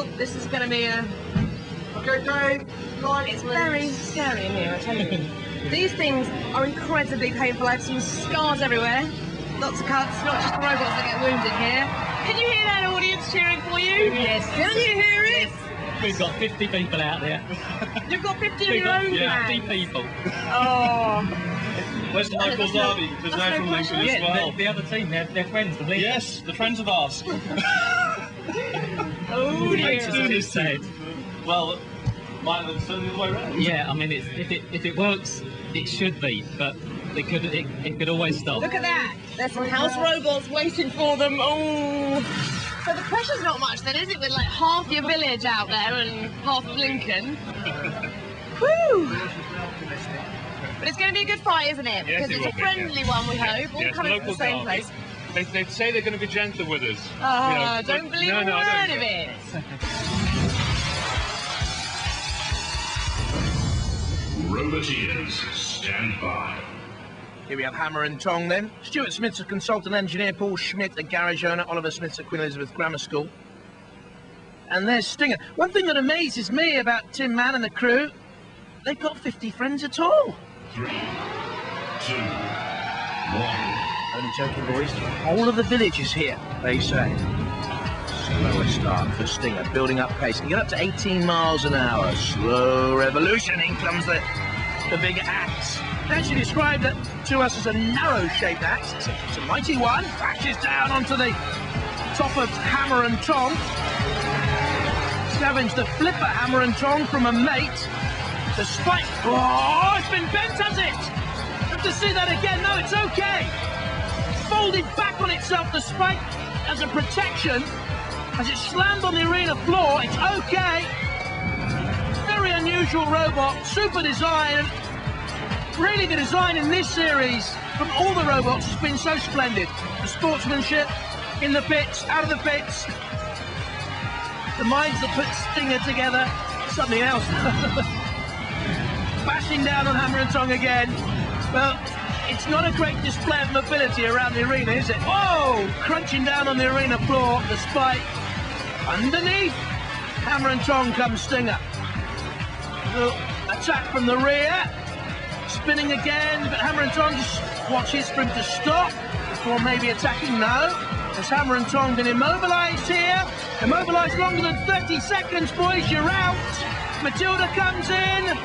Oh, this is going to be a... Okay, Dave. It's very scary in here, I tell you. These things are incredibly painful. I have some scars everywhere. Lots of cuts, not just the robots that get wounded here. Can you hear that audience cheering for you? Yes. Can you hear it? We've got 50 people out there. You've got 50 of your own Yeah, fans. 50 people. Oh. Where's the local derby? Because they're from Lincoln as well. The other team, they're friends of Lincoln. Yes, the friends of ours. Oh dear. Well, might have been the other way around. Yeah, I mean, if it works, it should be, but it could always stop. Look at that. There's some house robots waiting for them. Oh. So the pressure's not much then, is it? With like half your village out there and half of Lincoln. Woo! But it's going to be a good fight, isn't it? Yes, Because it it's will a be, friendly one, we hope. All Yes, coming from the same derby. place. They say they're going to be gentle with us. Oh, You know, don't believe no, a no, I word don't. of it. Roboteers, stand by. Here we have Hammer and Tong then. Stuart Smith's a consultant engineer, Paul Schmidt, a garage owner, Oliver Smith's at Queen Elizabeth Grammar School. And there's Stinger. One thing that amazes me about Tim Mann and the crew, they've got 50 friends at all. 3, 2, 1. Only joking, boys. All of the village is here, they say. Slower start for Stinger, building up pace. Can get up to 18 miles an hour. Slow revolution. In comes the big axe. They actually described it to us as a narrow-shaped axe. It's a mighty one. Crashes down onto the top of Hammer and Tong. Scavenged the flipper Hammer and Tong from a mate. The spike. Oh, it's been bent, has it? Have to see that again. No, it's okay. Folded back on itself, the spike, as a protection. As it slammed on the arena floor, it's okay. Very unusual robot, super design. Really, the design in this series from all the robots has been so splendid. The sportsmanship, in the pits, out of the pits. The minds that put Stinger together, something else. Bashing down on Hammer and Tong again. Well, it's not a great display of mobility around the arena, is it? Oh, crunching down on the arena floor, the spike. Underneath, Hammer and Tong comes Stinger. Little attack from the rear. Spinning again, but Hammer and Tong just watches for him to stop before maybe attacking. No. Has Hammer and Tong been immobilised here? Immobilised longer than 30 seconds, boys, you're out. Matilda comes in.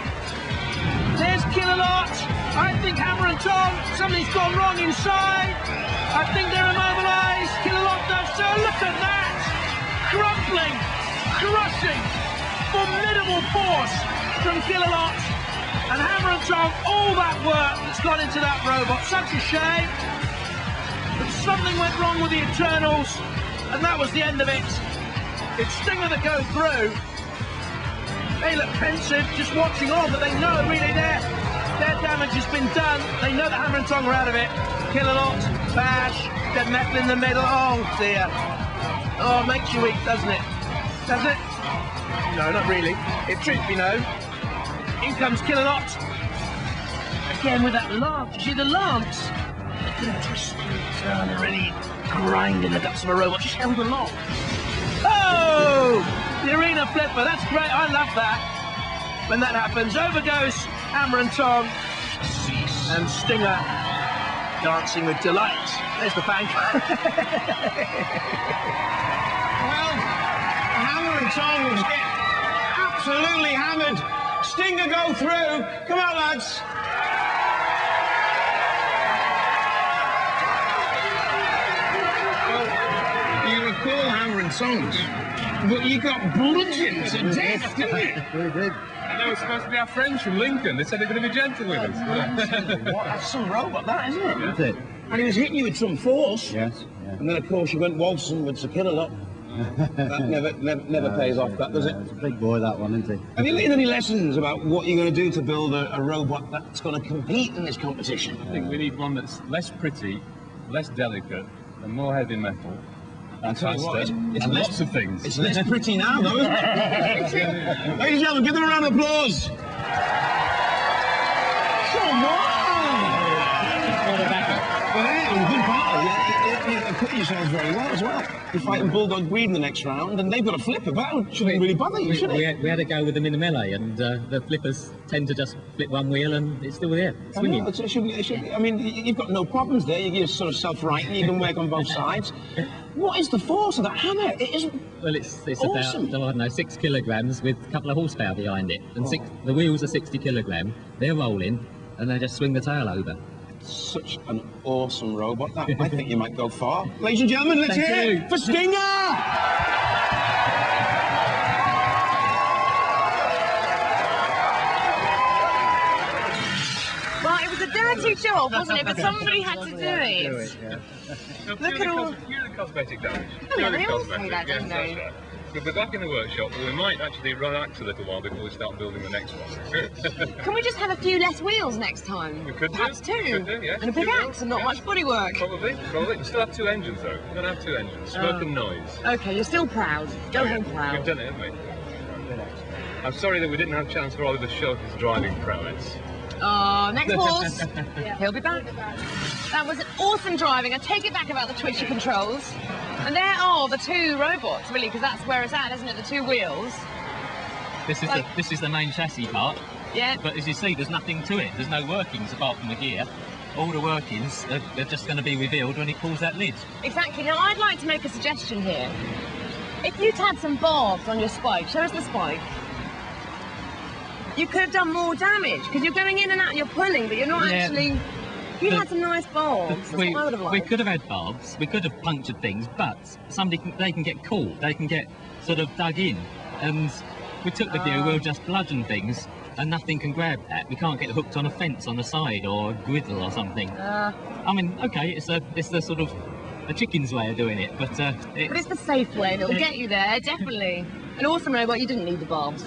There's Killalot. I think Hammer and Tong, something's gone wrong inside. I think they're immobilised. Killalot does so. Look at that. Crumpling, crushing, formidable force from Killalot. And Hammer and Tong, all that work that's gone into that robot. Such a shame. But something went wrong with the Eternals, and that was the end of it. It's Stinger that go through. They look pensive, just watching on, but they know really their damage has been done. They know that Hammer and Tong are out of it. Killalot, bash, dead metal in the middle. Oh dear. Oh, it makes you weak, doesn't it? Does it? No, not really. It truth be known. In comes Killalot. Again with that lance. You see the lance? They're gonna twist and turn and really grind in the guts of a robot. Just held along. Oh! The arena flipper. That's great. I love that. When that happens, over goes Hammer and Tong. And Stinger dancing with delight. There's the bank. Well, Hammer and Tong will get absolutely hammered. Stinger go through. Come on, lads. Well, you recall Hammer and Tong, but you got bludgeoned to death, didn't you? We did. And they were supposed to be our friends from Lincoln. They said they're going to be gentle with us. What? That's some robot, that, isn't it? That's it. And he was hitting you with some force. Yes. And then, of course, you went waltzing with Sir Killalot. That never pays off, that, does it? It's a big boy, that one, isn't he? Have you learned any lessons about what you're going to do to build a robot that's going to compete in this competition? I think we need one that's less pretty, less delicate, and more heavy metal. And tell you faster, what, it's and less- lots of things. It's less pretty now, though, isn't it? Ladies and gentlemen, give them a round of applause. Come on! Well, hey, it was a good battle. well, you put yourselves very well as well. You're fighting Bulldog Breed in the next round, and they've got a flipper, but that shouldn't really bother you, should it? We had a go with them in the melee, and the flippers tend to just flip one wheel, and it's still there, swinging. I mean, you've got no problems there. You're sort of self-righting. You can work on both sides. What is the force of that hammer? It is. Well, it's awesome. about, I don't know, 6 kilograms with a couple of horsepower behind it, and the wheels are 60 kilogram. They're rolling, and they just swing the tail over. Such an awesome robot. I think you might go far. Ladies and gentlemen, let's Thank hear you. it for Stinger! Well, it was a dirty job, wasn't it? But somebody had to do it. Look at all... Purely cosmetic damage. Oh, yeah, they all Cosmetic, say that, don't yes, they? that's right. We're back in the workshop, but we might actually relax a little while before we start building the next one. Can we just have a few less wheels next time? We could do. Perhaps two. Could do, yes. And a big Two axe and not wheels, much bodywork. Probably. We still have 2 engines, though. We're going to have 2 engines. Smoke and noise. Okay, you're still proud. Go home We've proud. done it, haven't we? I'm sorry that we didn't have a chance for Oliver to show his driving prowess. Next horse. He'll be back. That was awesome driving. I take it back about the twitchy controls. And there are the 2 robots, really, because that's where it's at, isn't it? The 2 wheels. This is the main chassis part. Yeah. But as you see, there's nothing to it. There's no workings apart from the gear. All the workings, they're just going to be revealed when he pulls that lid. Exactly. Now, I'd like to make a suggestion here. If you'd had some barbs on your spike, show us the spike. You could have done more damage, because you're going in and out, you're pulling, but you're not actually... You had some nice barbs. That's what I would have liked. We could have had barbs, we could have punctured things, but they can get caught, they can get sort of dug in. And we took the view, we'll just bludgeon things, and nothing can grab that. We can't get hooked on a fence on the side, or a griddle or something. I mean, okay, it's the sort of a chicken's way of doing it, but it's the safe way, and it'll get you there, definitely. An awesome robot, you didn't need the barbs.